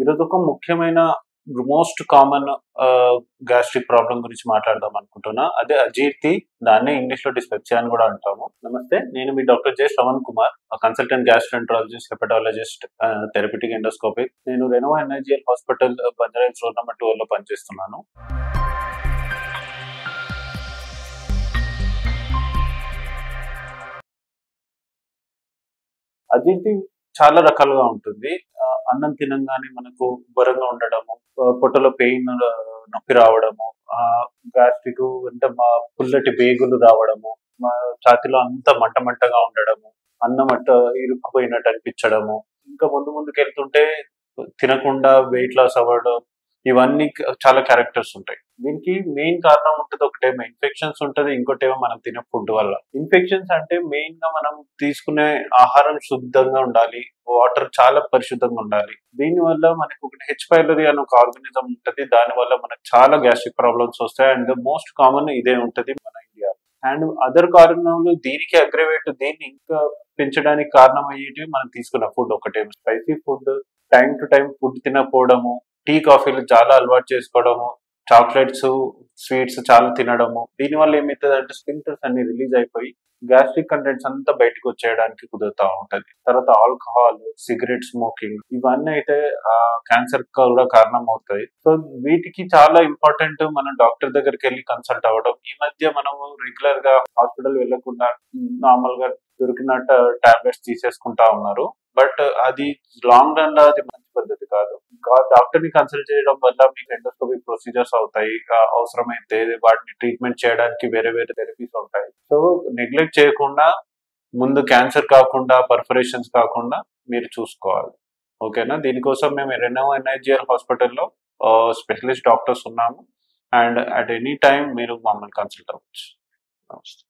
ఈరోజు ఒక ముఖ్యమైన మోస్ట్ కామన్ గ్యాస్ట్రిక్ ప్రాబ్లం గురించి మాట్లాడదాం అనుకుంటున్నా. అదే అజీర్తి. దాన్నే ఇంగ్లీష్ లో డిస్పెప్సియా అని కూడా అంటాము. నమస్తే, నేను మీ doctor J Shravan Kumar, consultant gastroenterologist, hepatologist, therapeutic endoscopic. నేను Renova NIGL hospital Banjara Hills road number 12 లో పనిచేస్తున్నాను. అజీర్తి చాలా రకాలుగా ఉంటుంది. అన్నం తినంగానే మనకు ఉబ్బరంగా ఉండడము, పొట్టలో పెయిన్, నొప్పి రావడము, గ్యాస్ట్రిక్ అంటే పుల్లటి బేగులు రావడము, మా ఛాతీలో అంతా మంట మంటగా ఉండడము, అన్నం ఇరుక్కుపోయినట్టు అనిపించడము, ఇంకా ముందుకు వెళ్తుంటే తినకుండా వెయిట్ లాస్ అవ్వడం, ఇవన్నీ చాలా క్యారెక్టర్స్ ఉంటాయి. దీనికి మెయిన్ కారణం ఉంటుంది, ఒకటేమో ఇన్ఫెక్షన్స్ ఉంటుంది, ఇంకోటేమో మనం తినే ఫుడ్ వల్ల. ఇన్ఫెక్షన్స్ అంటే మెయిన్ గా మనం తీసుకునే ఆహారం శుద్ధంగా ఉండాలి, వాటర్ చాలా పరిశుద్ధంగా ఉండాలి. దీని వల్ల మనకు ఒకటి హెచ్ పైలరీ అనే ఒక ఆర్గానిజం ఉంటుంది, దాని వల్ల మనకు చాలా గ్యాస్ట్రిక్ ప్రాబ్లమ్స్ వస్తాయి. అండ్ మోస్ట్ కామన్ ఇదే ఉంటుంది మన ఇండియా. అండ్ అదర్ కారణాలు దీనికి అగ్రవేట్, దీన్ని ఇంకా పెంచడానికి కారణం అయ్యేటివి మనం తీసుకున్న ఫుడ్. ఒకటేమో spicy food, time to time food తినకపోవడము, టీ కాఫీలు చాలా అలవాటు చేసుకోవడము, చాక్లెట్స్, స్వీట్స్ చాలా తినడము. దీనివల్ల ఏమవుతుంది అంటే స్పింక్టర్స్ అన్ని రిలీజ్ అయిపోయి గ్యాస్ట్రిక్ కంటెంట్స్ అంతా బయటకు వచ్చేయడానికి కుదురుతూ ఉంటది. తర్వాత ఆల్కహాల్, సిగరెట్ స్మోకింగ్, ఇవన్నీ అయితే క్యాన్సర్ కూడా కారణం అవుతాయి. సో వీటికి చాలా ఇంపార్టెంట్ మనం డాక్టర్ దగ్గరికి వెళ్ళి కన్సల్ట్ అవ్వడం. ఈ మధ్య మనము రెగ్యులర్ గా హాస్పిటల్ వెళ్లకుండా నార్మల్ గా దొరికిన టాబ్లెట్స్ తీసేసుకుంటా ఉన్నారు. బట్ అది లాంగ్ రన్ లో అది మంచి పద్ధతి కాదు. డాక్టర్ ని కన్సల్ట్ చేయడం వల్ల మీకు ఎండోస్కోపిక్ ప్రొసీజర్స్ అవుతాయి. అవసరమైతే వాటిని ట్రీట్మెంట్ చేయడానికి వేరే థెరపీస్ ఉంటాయి. సో నెగ్లెక్ట్ చేయకుండా, ముందు క్యాన్సర్ కాకుండా, పర్ఫరేషన్స్ కాకుండా మీరు చూసుకోవాలి. ఓకేనా? దీనికోసం మేము రెనోవా ఎన్ఐజిఎల్ హాస్పిటల్లో స్పెషలిస్ట్ డాక్టర్స్ ఉన్నాము. అండ్ అట్ ఎనీ టైం మీరు మమ్మల్ని కన్సల్ట్ అవ్వచ్చు. నమస్తే.